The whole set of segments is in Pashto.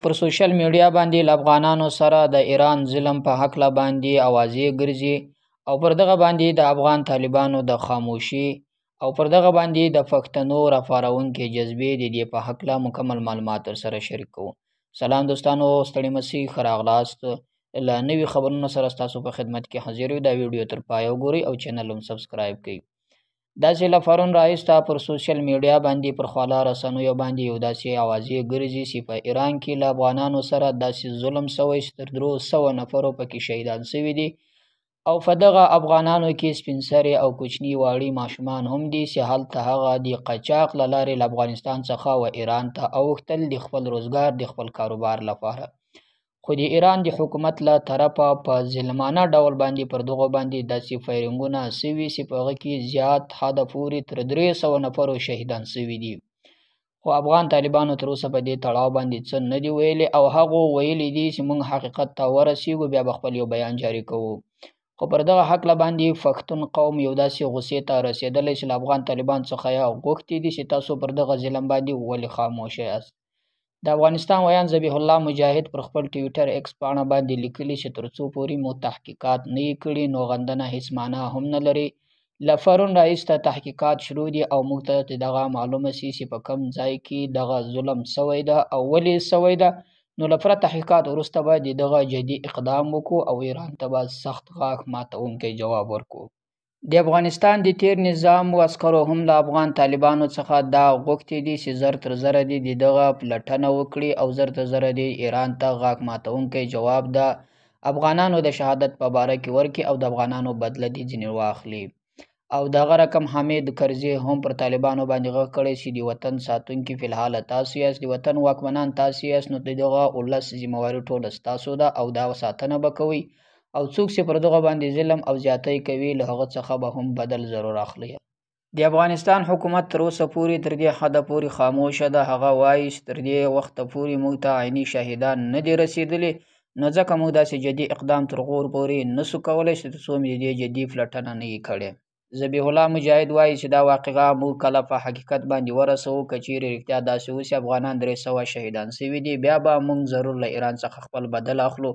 پر سوشل میډیا باندې له افغانانو سره د ایران ظلم په هکله باندې اوازې ګرځي او پر دغه باندې د افغان طالبانو د خاموشي او پر دغه باندې د پښتنو راپارونکې جذبې د دې په هکله مکمل معلومات سره شریک کوو. سلام دوستانو، ستړي مسئ، ښه راغلاست. له نوي خبرونو سره ستاسو په خدمت کې حاضر یو. دا ویډیو تر پایه وګورئ او چینل هم سبسکرایب کړئ. داسې له پرون راهیسته پر سوشل میډیا باندې پر خواله رسنیو باندې یو داسې اوازې ګرځي چې په ایران کې له افغانانو سره داسې ظلم شوی چې تر 300 نفرو پکې شهیدان شوي دي او په دغه افغانانو کې سپین سرې او کوچني واړي ماشومان هم دي چې هلته هغه د قاچاق له لارې له افغانستان څخه و ایران ته اوښتل د خپل روزګار د خپل کاروبار لپاره. خو د ایران د حکومت له طرفه په ظلمانه ډول باندې پر دغو باندې داسې فایرنګونه شوي چې په هغه کې زیات حده پورې تر 300 نفرو شهیدان شوي دي. خو افغان طالبانو تر اوسه په دې تړاو باندې څه نه دي ویلي او هغو ویلي دي چې موږ حقیقت ته ورسیږو بیا به خپل یو بیان جاري کوو. خو پر دغه حق باندې پښتون قوم یو داسې غوسې ته رسېدلی چې له افغان طالبان څخه یې غوښتي دي چې تاسو پر دغه ظلم باندې ولې خاموشه یاست. د افغانستان ویان ذبیح الله مجاهد پر خپل ټویټر ایکس پاڼه باندې لیکلي چې تر څو پورې مو تحقیقات نه یې کړي نو غندنه هیڅ معنا هم نه لري. له پرون راهیسته تحقیقات شروع دي او موږ ته دغه معلومه شي چې په کوم ځای کې دغه ظلم شوی ده او ولې شوی ده. نو له پوره تحقیقات وروسته به دغه جدي اقدام وکړو او ایران ته به سخت غاښ ماتونکی جواب ورکړو. د افغانستان د تیر نظام عسکرو هم له افغان طالبانو څخه دا غوښتي دي چې زر تر زره دي دغه پلټنه وکړي او زر تر زره دي ایران ته غاښ ماتونکی جواب د افغانانو د شهادت په باره کې ورکړي او د افغانانو بدله دي ځینې واخلي. او دغه رقم حامد کرزي هم پر طالبانو باندې غږ کړی چې د وطن ساتونکي فی الحال تاسو یاست، د وطن واکمنان تاسو یاست، نو دغه ولس ذمہواري ټوله ستاسو ده او دا ساتنه به کوئ او څوک چې پر دغه باندې ظلم او زیاتی کوي له هغه څخه به هم بدل ضرور اخلي. د افغانستان حکومت تر اوسه پورې تر دې حده پورې خاموشه ده. هغه وایي چې تر دې وخته پورې موږ ته عیني شاهدان نه دي رسېدلي، نو ځکه موږ داسې جدي اقدام تر غور پورې نسو کولی چې تر څو مې د دې جدي پلټنه نه یې کړې. ذبیح الله مجاهد وایي چې دا واقعه موږ کله په حقیقت باندې ورسوو که چیرې رښتیا داسې اوسي افغانان 300 شهیدان شوي دي بیا به موږ ضرور له ایران څخه خپل بدل اخلو.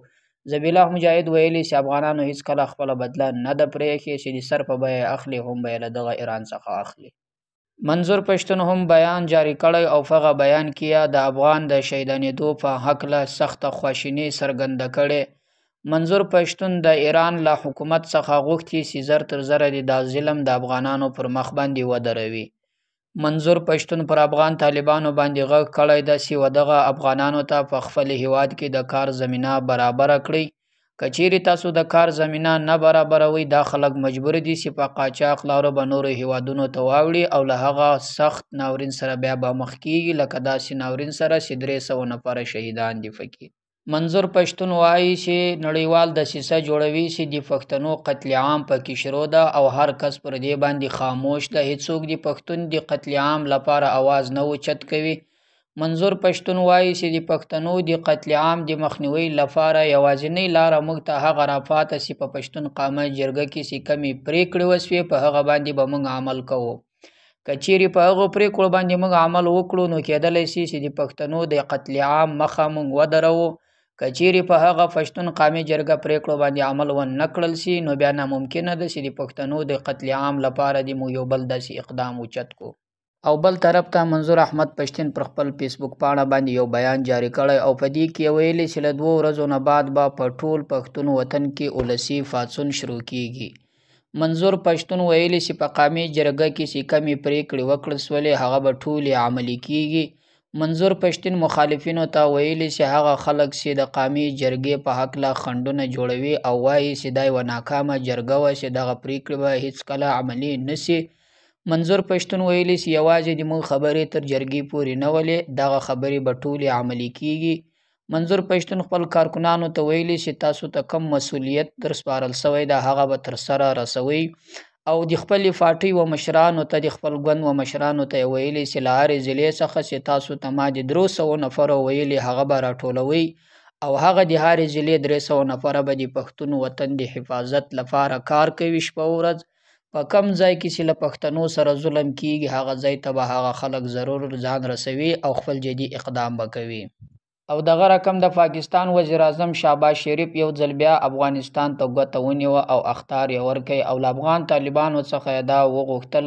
ذبیح الله مجاهد ویلي چې افغانانو هیڅ کله خپله بدله نه ده پرېښې چې د سر په بیه اخلي هم به له دغه ایران څخه اخلي. منظور پښتون هم بیان جاری کړی او په هغه بیان کې د افغان د شهیدانېدو په هکله سخته خواشیني څرګنده کړې. منظور پښتون د ایران له حکومت څخه غوښتي چې زر تر زره د ظلم د افغانانو پر مخ باندې ودروي. منظور پښتون پر افغان طالبانو باندې غږ کړی ده چې دغه افغانانو ته په خپل هیواد کې د کار زمینه برابره کړي. که چیرې تاسو د کار زمینه نه برابروي دا خلک مجبور دي چې په قاچاق لارو به نورو هیوادونو ته واوړي او له هغه سخت ناورین سره بیا به مخ کیږي لکه داسې ناورین سره چې 300 نفره شهیدان دي پکې. منظور پښتون وایي چې نړیوال دسیسه جوړوي چې د پښتنو قتل عام پکې شروع ده او هر کس پر دې باندې خاموش ده. هیڅوک د پښتون د قتل عام لپاره आवाज نه اوچت کوي. منظور پښتون وایي چې د پښتنو د قتل عام د مخنیوي لپاره یوازینۍ لاره موږ ته هغه راپاته چې په پښتون قومي جرګه کې چې کمې پریکړې وشوې په هغه باندې به موږ عمل کوو. که چیرې په هغو پریکړو باندې موږ عمل وکړو نو کېدلی شي چې د پښتنو د قتل عام مخه موږ ودروو. که چیرې په هغه پښتون قومي جرګه پریکړو باندې عمل ونه کړل شي نو بیا ناممکنه ده چې د پښتنو د قتل عام لپاره د موږ یو بل داسې اقدام اوچت کو. او بل طرف ته منظور احمد پښتون پر خپل فیسبوک پاڼه باندې یو بیان جاری کړی او په دې کې ویلي چې له 2 ورځو نه بعد به په ټول پښتون وطن کې ولسي پاڅون شروع کیږي. منظور پښتون ویلي چې په قومي جرګه کې چې کمې پریکړې وکړل شولې هغه به ټولې عملي کیږي. منظور پښتون مخالفینو ته ویلي چې هغه خلک چې د قومي جرګې په هکله خنډونه جوړوي او وایي چې دا یوه ناکامه جرګه وه چې دغه پریکړې به هیڅکله عملي نشي. منظور پښتون ویلي چې یوازې د موږ خبرې تر جرګې پورې نه ولې دغه خبرې به ټولې عملي کیږي. منظور پښتون خپل کارکنانو ته ویلي چې تاسو ته کم مسؤلیت در سپارل شوی ده هغه به تر سره رسوي او د خپلې پارټۍ و مشرانو ته د خپل ګوند و مشرانو ته ویلي چې له هرې ضلعې څخه چې تاسو ته ما د 300 نفرو ویلي هغه به راټولوي او هغه د هرې ضلعې 300 نفره به د پښتون وطن د حفاظت لپاره کار کوي شپه ورځ. په کم ځای کې چې له پښتنو سره ظلم کیږي هغه ځای ته به هغه خلک ضرور ځان رسوي او خپل جدي اقدام به کوي. او دغه رقم د پاکستان وزیر اعظم شهباز شریف یو ځل بیا افغانستان ته ګوته ونیوه او اخطار یې ورکړی او له افغان طالبانو څخه یې دا وغوښتل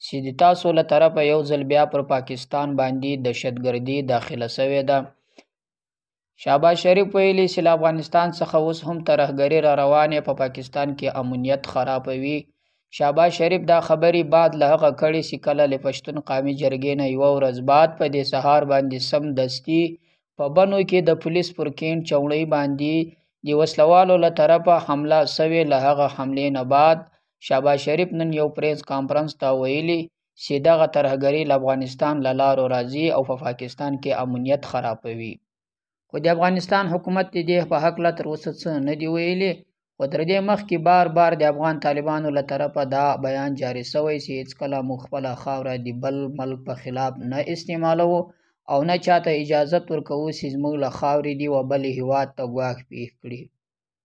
چې د تاسو له طرفه یو ځل بیا پر پاکستان باندې دهشتګردي داخله شوې ده. شهباز شریف ویلي چې له افغانستان څخه اوس هم ترهګري را روانې په پاکستان کې امنیت خرابوي. شهباز شریف دا خبرې بعد له هغه کړې چې کله له پښتون قومي جرګې نه یوه ورځ بعد په دې سهار باندې سمدستي په بنو کې د پولیس پر کیمپ چوڼۍ باندې د وسلوالو له طرفه حمله شوې. له هغه حملې نه بعد شهباز شریف نن یو پریس کانفرنس ته ویلي چې دغه ترهګري له افغانستان له لارو راځي او په پاکستان کې امنیت خرابوي. خو د افغانستان حکومت د دې په هکله تر اوسه څه نه دي ویلي. خو تر دې مخکې بار د افغان طالبانو له طرفه دا بیان جاري شوی چې هېڅکله موږ خپله خاوره د بل ملک په خلاف نه استعمالوو او نه چاته اجازت ورکوو چې زموږ له خاورې دې و بل هېواد ته ګواښ پېښ کړي.